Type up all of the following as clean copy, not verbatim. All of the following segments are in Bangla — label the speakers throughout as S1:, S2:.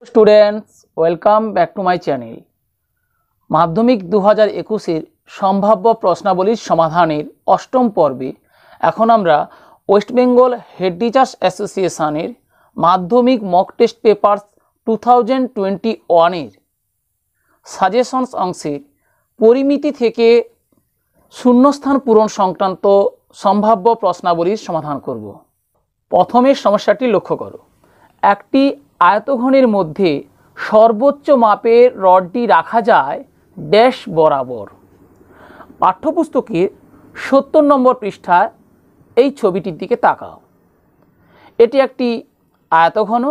S1: Students welcome back to my channel. माध्यमिक 2021 सम्भाव्य प्रश्नावलीर समाधानेर अष्टम पर्वे एखन आमरा वेस्ट बेंगल हेड टीचार्स एसोसिएशनेर माध्यमिक मक टेस्ट पेपार्स 2021 एर साजेशन्स अंशेर परिमिति थेके शून्यस्थान पूरण संक्रांत सम्भाव्य प्रश्नावलीर समाधान करब। प्रथमे समस्याटी लक्ष्य करो। एकटी आयतघनेर मध्य सर्वोच्च मापेर रडटी रखा जाए डैश बराबर। पाठ्यपुस्तकेर 70 नम्बर पृष्ठाय এই ছবিটির দিকে তাকাও। এটি একটি আয়তঘন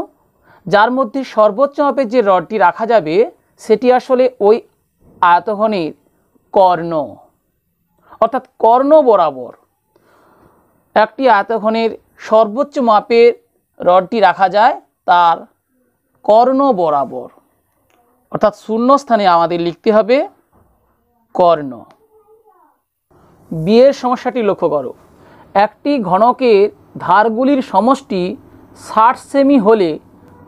S1: যার মধ্যে সর্বোচ্চ মাপের যে রডটি রাখা যাবে সেটি আসলে ওই আয়তঘনের কর্ণ অর্থাৎ কর্ণ বরাবর। একটি আয়তঘনের সর্বোচ্চ মাপের রডটি রাখা যায় তার কর্ণ বরাবর অর্থাৎ শূন্য স্থানে আমাদের লিখতে হবে কর্ণ। বিয়ের সমস্যাটি লক্ষ্য করো। একটি ঘনকের ধারগুলির সমষ্টি 60 সেমি হলে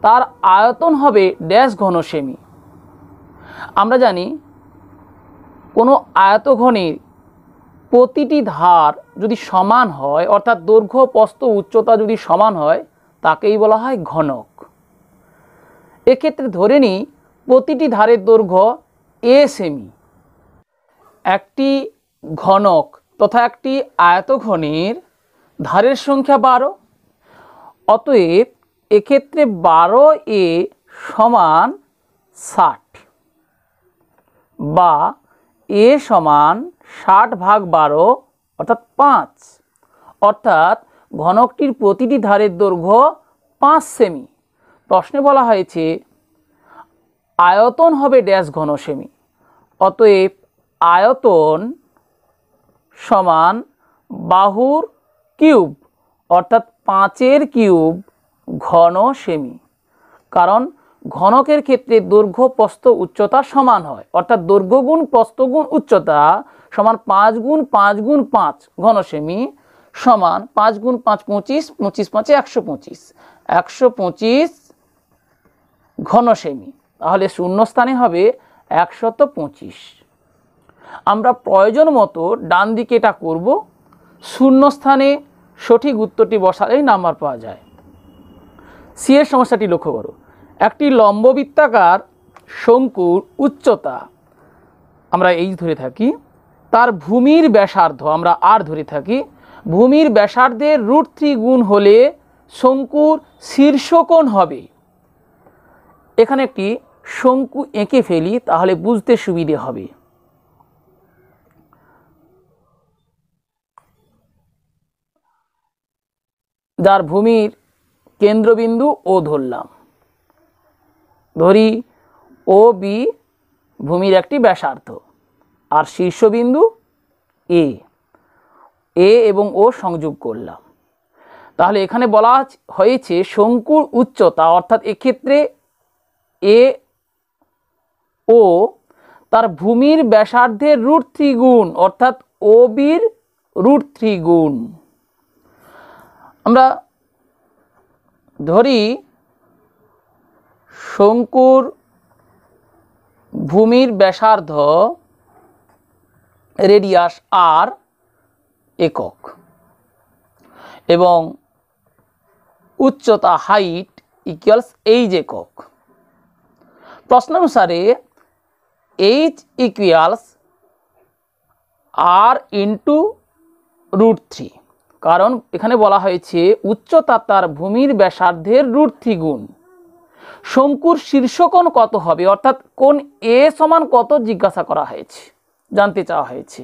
S1: তার আয়তন হবে ড্যাশ ঘন সেমি। আমরা জানি কোনো আয়তঘনের প্রতিটি ধার যদি সমান হয় অর্থাৎ দৈর্ঘ্য প্রস্থ উচ্চতা যদি সমান হয় তাকেই বলা হয় ঘনক। এক্ষেত্রে ধরে নিই প্রতিটি ধারের দৈর্ঘ্য a সেমি। একটি ঘনক তথা একটি আয়তঘনের ধারের সংখ্যা 12। অতএব এক্ষেত্রে 12a সমান 60 বা a সমান 60 ভাগ 12 অর্থাৎ 5 অর্থাৎ ঘনকটির প্রতিটি ধারের দৈর্ঘ্য 5 সেমি। প্রশ্নে বলা হয়েছে আয়তন হবে ড্যাশ ঘন সেমি। অতএব আয়তন সমান বাহুর কিউব অর্থাৎ 5-এর কিউব ঘন সেমি। কারণ ঘনকের ক্ষেত্রে দৈর্ঘ্য প্রস্থ উচ্চতা সমান হয় অর্থাৎ দৈর্ঘ্য গুণ প্রস্থ গুণ উচ্চতা সমান 5 গুণ 5 গুণ 5 ঘন সেমি সমান 5 গুণ 5 25 25 5 125 125 ঘন সেমি। তাহলে শূন্যস্থানে হবে 125। আমরা প্রয়োজন মতো ডান দিকে এটা করব। শূন্যস্থানে সঠিক উত্তরটি বসালেই নাম্বার পাওয়া যায়। সি এর সমস্যাটি লক্ষ্য করো। একটি লম্ববৃত্তাকার শঙ্কুর উচ্চতা আমরা এইচ ধরে থাকি, তার ভূমির ব্যাসার্ধ আমরা আর ধরে থাকি। ভূমির ব্যাসার্ধের √3 গুণ হলে শঙ্কুর শীর্ষকোণ হবে। এখানে একটি শঙ্কু এঁকে ফেলি তাহলে বুঝতে সুবিধে হবে। যার ভূমির কেন্দ্রবিন্দু ও ধরলাম, ধরি ও বি ভূমির একটি ব্যাসার্ধ আর শীর্ষবিন্দু এ এবং ও সংযোগ করলাম। তাহলে এখানে বলা হয়েছে শঙ্কুর উচ্চতা অর্থাৎ এক্ষেত্রে এ ও তার ভূমির ব্যাসার্ধের √3 গুণ অর্থাৎ ও বির √3 গুণ। আমরা ধরি শঙ্কুর ভূমির ব্যাসার্ধ রেডিয়াস আর একক এবং উচ্চতা হাইট ইকুয়ালস এইচ একক। প্রশ্নানুসারে এইচ ইকুয়ালস আর ইন্টু √3 কারণ এখানে বলা হয়েছে উচ্চতা তার ভূমির ব্যাসার্ধের √3 গুণ। শঙ্কুর শীর্ষকোণ কত হবে অর্থাৎ কোণ এ সমান কত জিজ্ঞাসা করা হয়েছে, জানতে চাওয়া হয়েছে।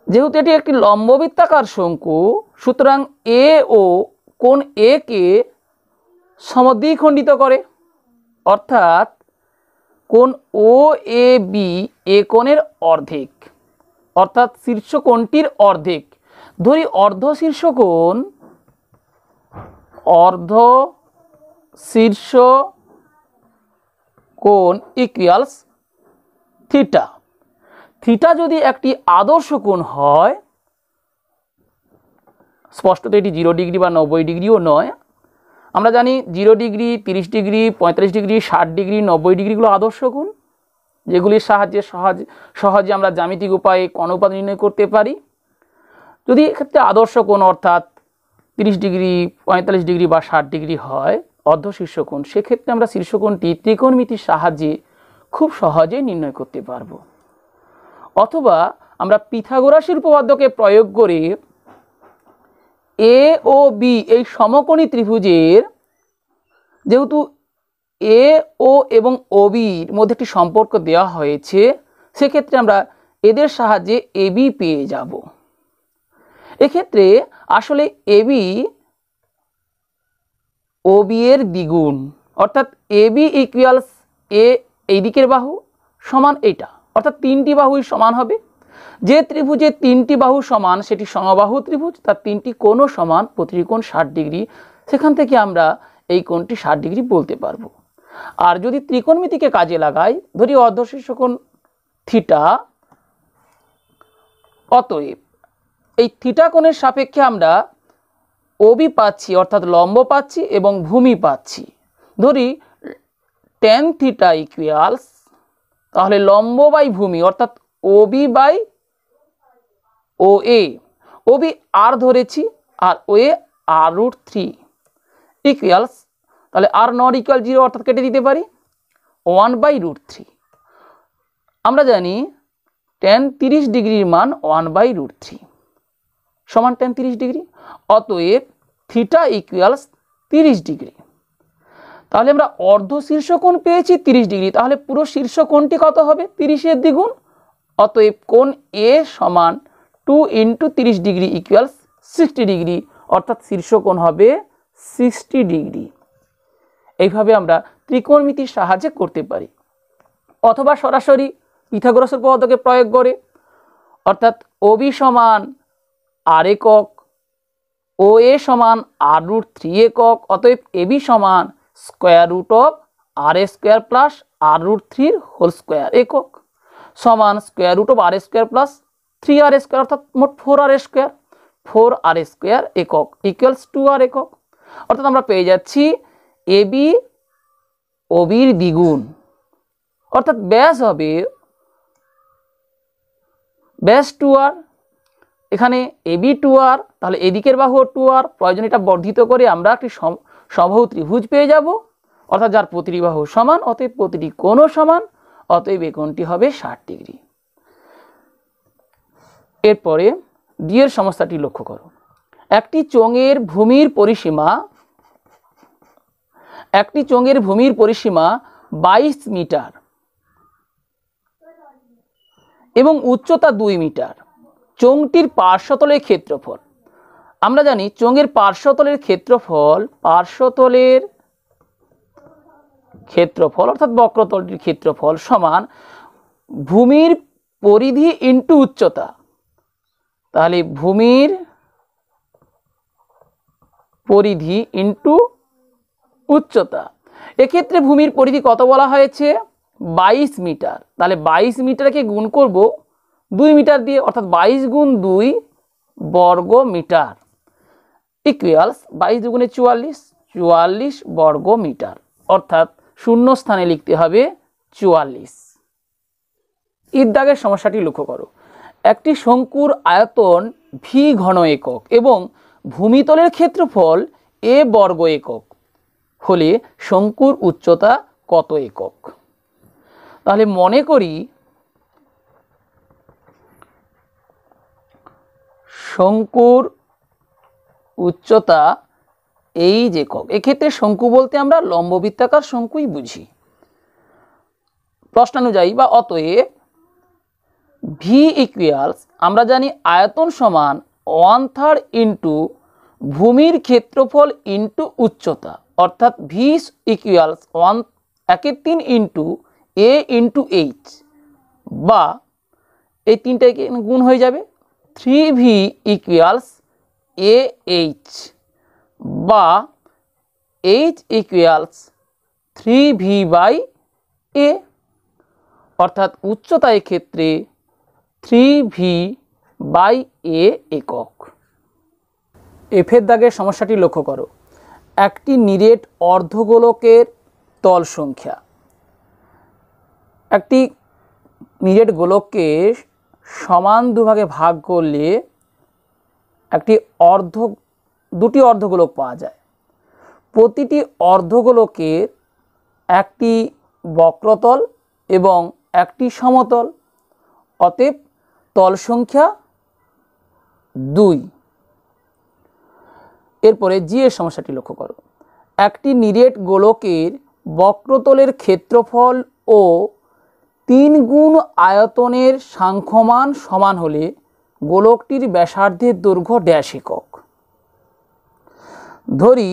S1: যেহেতু এটি একটি লম্ববৃত্তাকার শঙ্কু সুতরাং এ ও কোণ এ কে সমদ্বিখণ্ডিত করে অর্থাৎ কোণ ও এ বি এ কোণের অর্ধেক অর্থাৎ শীর্ষকোণটির অর্ধেক। ধরি অর্ধ শীর্ষকোণ ইকুয়ালস থিটা। থিটা যদি একটি আদর্শ কোণ হয়, স্পষ্টত এটি 0 ডিগ্রি বা 90 ডিগ্রিও নয়, আমরা জানি 0 ডিগ্রি, 30 ডিগ্রি, 45 ডিগ্রি, 60 ডিগ্রি, 90 ডিগ্রিগুলো আদর্শ কোণ, যেগুলির সাহায্যে সহজে আমরা জ্যামিতিক উপায়ে কোণ অনুপাত নির্ণয় করতে পারি। যদি এক্ষেত্রে আদর্শ কোণ অর্থাৎ 30 ডিগ্রি, 45 ডিগ্রি বা 60 ডিগ্রি হয় অর্ধ শীর্ষকোণ, সেক্ষেত্রে আমরা শীর্ষকোণটি ত্রিকোণমিতির সাহায্যে খুব সহজেই নির্ণয় করতে পারবো। অথবা আমরা পিথাগোরাসের উপপাদ্যকে প্রয়োগ করে এ ও বি এই সমকোণী ত্রিভুজের, যেহেতু এ ও এবং ও বির মধ্যে একটি সম্পর্ক দেওয়া হয়েছে, সেক্ষেত্রে আমরা এদের সাহায্যে এবি পেয়ে যাব। এক্ষেত্রে আসলে এবি ও বি এর দ্বিগুণ, অর্থাৎ এবি ইকুয়ালস এ এই দিকের বাহু সমান এটা, অর্থাৎ 3টি বাহুই সমান হবে। যে ত্রিভুজে 3টি বাহু সমান সেটি সমবাহু ত্রিভুজ, তার 3টি কোণও সমান, প্রতিটি কোণ 60 ডিগ্রি। সেখান থেকে আমরা এই কোণটি 60 ডিগ্রি বলতে পারবো। আর যদি ত্রিকোণমিতিকে কাজে লাগাই, ধরি অর্ধ শীর্ষকোণ থিটা, অতএব এই থিটা কোণের সাপেক্ষে আমরা ওবি পাচ্ছি, অর্থাৎ লম্ব পাচ্ছি এবং ভূমি পাচ্ছি। ধরি tan থিটা ইকুয়ালস, তাহলে লম্ব বাই ভূমি অর্থাৎ OB by O A, OB আর ধরেছি আর ও এ r√3 ইকুয়ালস, তাহলে আর নট ইকুয়াল 0 অর্থাৎ কেটে দিতে পারি 1/√3। আমরা জানি tan 30 ডিগ্রির মান 1/√3 সমান tan 30 ডিগ্রি, অতএব থিটা ইকুয়ালস 30 ডিগ্রি। তাহলে আমরা অর্ধ শীর্ষকোণ পেয়েছি 30 ডিগ্রি, তাহলে পুরো শীর্ষকোণটি কত হবে? 30 এর দ্বিগুণ। অতএব কোণ এ সমান 2 × 30 ডিগ্রি ইকুয়ালস 60 ডিগ্রি, অর্থাৎ শীর্ষকোণ হবে 60 ডিগ্রি। এইভাবে আমরা ত্রিকোণমিতির সাহায্যে করতে পারি। অথবা সরাসরি পিথাগোরাসের উপপাদ্যকে প্রয়োগ করে, অর্থাৎ ওবি সমান আর একক, ও এ সমান r√3 একক, অতএব এবি সমান √r² plus r√3 whole square একক সমান √r² প্লাস 3r², অর্থাৎ মোট 4r², 4r² একক ইকুয়ালস 2r একক। অর্থাৎ আমরা পেয়ে যাচ্ছি এবি ওবির দ্বিগুণ, অর্থাৎ ব্যাস হবে ব্যাস 2r, এখানে এবি 2r, তাহলে এদিকের বাহু 2r, প্রয়োজন এটা বর্ধিত করে আমরা একটি সমবাহু ত্রিভুজ পেয়ে যাব, অর্থাৎ যার প্রতিটি বাহু সমান, অতএব প্রতিটি কোণও সমান, অতএব এই কোণটি হবে 60 ডিগ্রি। এরপরে ডি এর সমস্যাটি লক্ষ্য করো। একটি চোঙের ভূমির পরিসীমা 22 মিটার এবং উচ্চতা 2 মিটার। চোঙটির পার্শ্বতলের ক্ষেত্রফল, আমরা জানি চোঙের পার্শ্বতলের ক্ষেত্রফল অর্থাৎ বক্রতলটির ক্ষেত্রফল সমান ভূমির পরিধি ইন্টু উচ্চতা। তাহলে ভূমির পরিধি ইন্টু উচ্চতা, এক্ষেত্রে ভূমির পরিধি কত বলা হয়েছে? 22 মিটার। তাহলে 22 মিটারকে গুণ করব 2 মিটার দিয়ে, অর্থাৎ 22 গুণ 2 বর্গ মিটার ইকুয়ালস 22 দুগুণে 44 বর্গ মিটার, অর্থাৎ শূন্য স্থানে লিখতে হবে 44। ঈদ দাগের সমস্যাটি লক্ষ্য করো। একটি শঙ্কুর আয়তন ভি ঘন একক এবং ভূমিতলের ক্ষেত্রফল এ বর্গ একক হলে শঙ্কুর উচ্চতা কত একক? তাহলে মনে করি শঙ্কুর উচ্চতা এই যে একক, এক্ষেত্রে শঙ্কু বলতে আমরা লম্ববৃত্তাকার শঙ্কুই বুঝি। প্রশ্নানুযায়ী বা অতএব ভি ইকুয়ালস, আমরা জানি আয়তন সমান 1/3 ইন্টু ভূমির ক্ষেত্রফল ইন্টু উচ্চতা, অর্থাৎ ভি ইকুয়ালস 1/3 ইন্টু এ ইন্টু এইচ, বা এই তিনটাকে গুণ হয়ে যাবে 3v ইকুয়ালস এ এইচ, বা এইচ ইকুয়ালস 3v বাই এ, অর্থাৎ উচ্চতা ক্ষেত্রে 3v বাই এ একক। এফের দাগের সমস্যাটি লক্ষ্য করো। একটি নিরেট অর্ধগোলকের তল সংখ্যা। একটি নিরেট গোলককে সমান দুভাগে ভাগ করলে দুটি অর্ধগোলক পাওয়া যায়। প্রতিটি অর্ধগোলকের একটি বক্রতল এবং একটি সমতল, অতএব তল সংখ্যা 2। এরপরে জি এর সমস্যাটি লক্ষ্য করো। একটি নিরেট গোলকের বক্রতলের ক্ষেত্রফল ও 3 গুণ আয়তনের সাংখ্যমান সমান হলে গোলকটির ব্যাসার্ধের দৈর্ঘ্য ড্যাশ একক। ধরি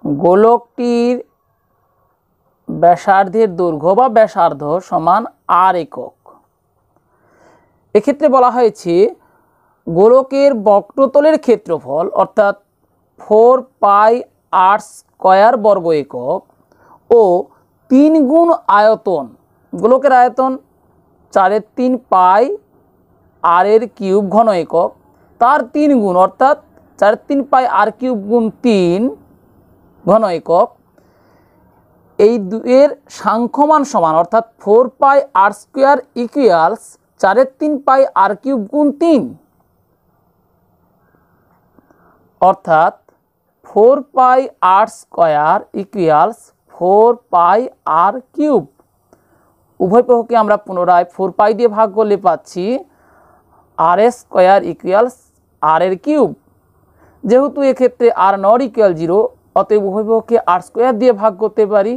S1: গোলকটির ব্যাসার্ধের দৈর্ঘ্য বা ব্যাসার্ধ সমান r একক। এক্ষেত্রে বলা হয়েছে গোলকের বক্রতলের ক্ষেত্রফল অর্থাৎ 4 পাই r স্কয়ার বর্গ একক ও 3 গুণ আয়তন, গোলকের আয়তন 4/3 পাই r এর কিউব ঘন একক, তার 3 গুণ অর্থাৎ 4/3 পাই r কিউব গুণ 3 ঘন একক, এই দুয়ের সাংখ্যমান সমান অর্থাৎ 4 পাই r স্কয়ার ইকুয়ালস 4/3 পাই r কিউব গুণ 3, অর্থাৎ 4 পাই r স্কয়ার ইকুয়ালস 4 পাই r কিউব। উভয় পক্ষকে আমরা পুনরায় 4 পাই দিয়ে ভাগ করলে পাচ্ছি r স্কয়ার ইকুয়ালস r এর কিউব। যেহেতু এক্ষেত্রে r নট ইকুয়াল 0, অতএব উভয় পক্ষকে r স্কয়ার দিয়ে ভাগ করতে পারি।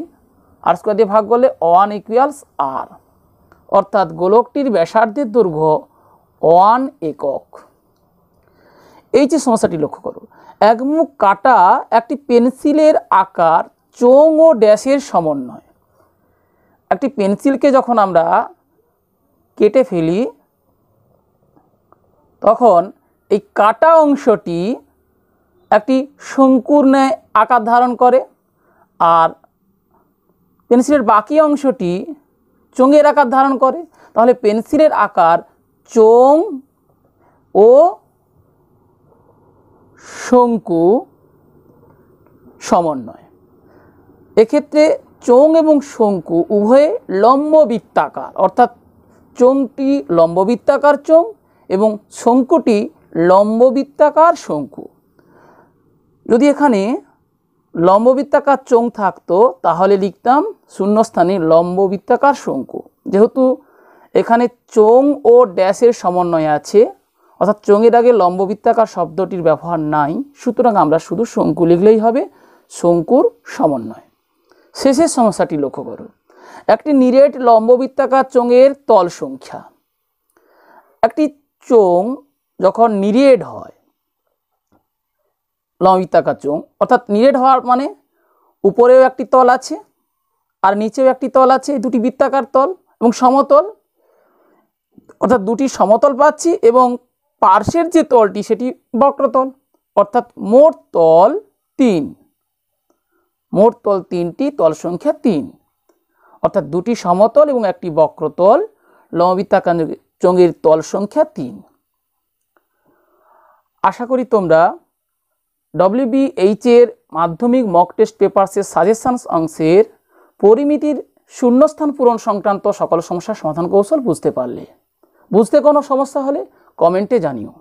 S1: r স্কয়ার দিয়ে ভাগ করলে 1 ইকুয়ালস r, অর্থাৎ গোলকটির ব্যাসার্ধের দৈর্ঘ্য 1 একক। এই যে সমস্যাটি লক্ষ্য করো। একমুখ কাটা একটি পেন্সিলের আকার চোঙ ও ড্যাশের সমন্বয়। একটি পেন্সিলকে যখন আমরা কেটে ফেলি তখন এই কাটা অংশটি একটি শঙ্কুর ন্যায় আকার ধারণ করে, আর পেন্সিলের বাকি অংশটি চোঙের আকার ধারণ করে। তাহলে পেন্সিলের আকার চোঙ ও শঙ্কু সমন্বয়। এক্ষেত্রে চোঙ এবং শঙ্কু উভয়ে লম্ববৃত্তাকার, অর্থাৎ চোঙটি লম্ববৃত্তাকার চোঙ এবং শঙ্কুটি লম্ববৃত্তাকার শঙ্কু। যদি এখানে লম্ববৃত্তাকার চোঙ থাকতো তাহলে লিখতাম শূন্যস্থানে লম্ববৃত্তাকার শঙ্কু। যেহেতু এখানে চোঙ ও ড্যাশের সমন্বয় আছে, অর্থাৎ চোঙের আগে লম্ববৃত্তাকার শব্দটির ব্যবহার নাই, সুতরাং আমরা শুধু শঙ্কু লিখলেই হবে, শঙ্কুর সমন্বয়। শেষের সমস্যাটি লক্ষ্য করো। একটি নিরেট লম্ববৃত্তাকার চোঙের তল সংখ্যা। একটি চোঙ যখন নিরেট হয়, লম্ববৃত্তাকার চোঙ অর্থাৎ নিরেট হওয়ার মানে উপরেও একটি তল আছে আর নিচেও একটি তল আছে, দুটি বৃত্তাকার তল এবং সমতল, অর্থাৎ দুটি সমতল পাচ্ছি এবং পার্শ্বের যে তলটি সেটি বক্রতল, অর্থাৎ মোট তল 3। মোট তল 3টি, তল সংখ্যা 3, অর্থাৎ দুটি সমতল এবং একটি বক্রতল, লম্ববৃত্তাকার চোঙের তল সংখ্যা 3। আশা করি তোমরা WBH এর মাধ্যমিক মক টেস্ট পেপারসের সাজেশনস অংশের পরিমিতির শূন্যস্থান পূরণ সংক্রান্ত সকল সমস্যার সমাধান কৌশল বুঝতে পারলে। বুঝতে কোনো সমস্যা হলে কমেন্টে জানিও।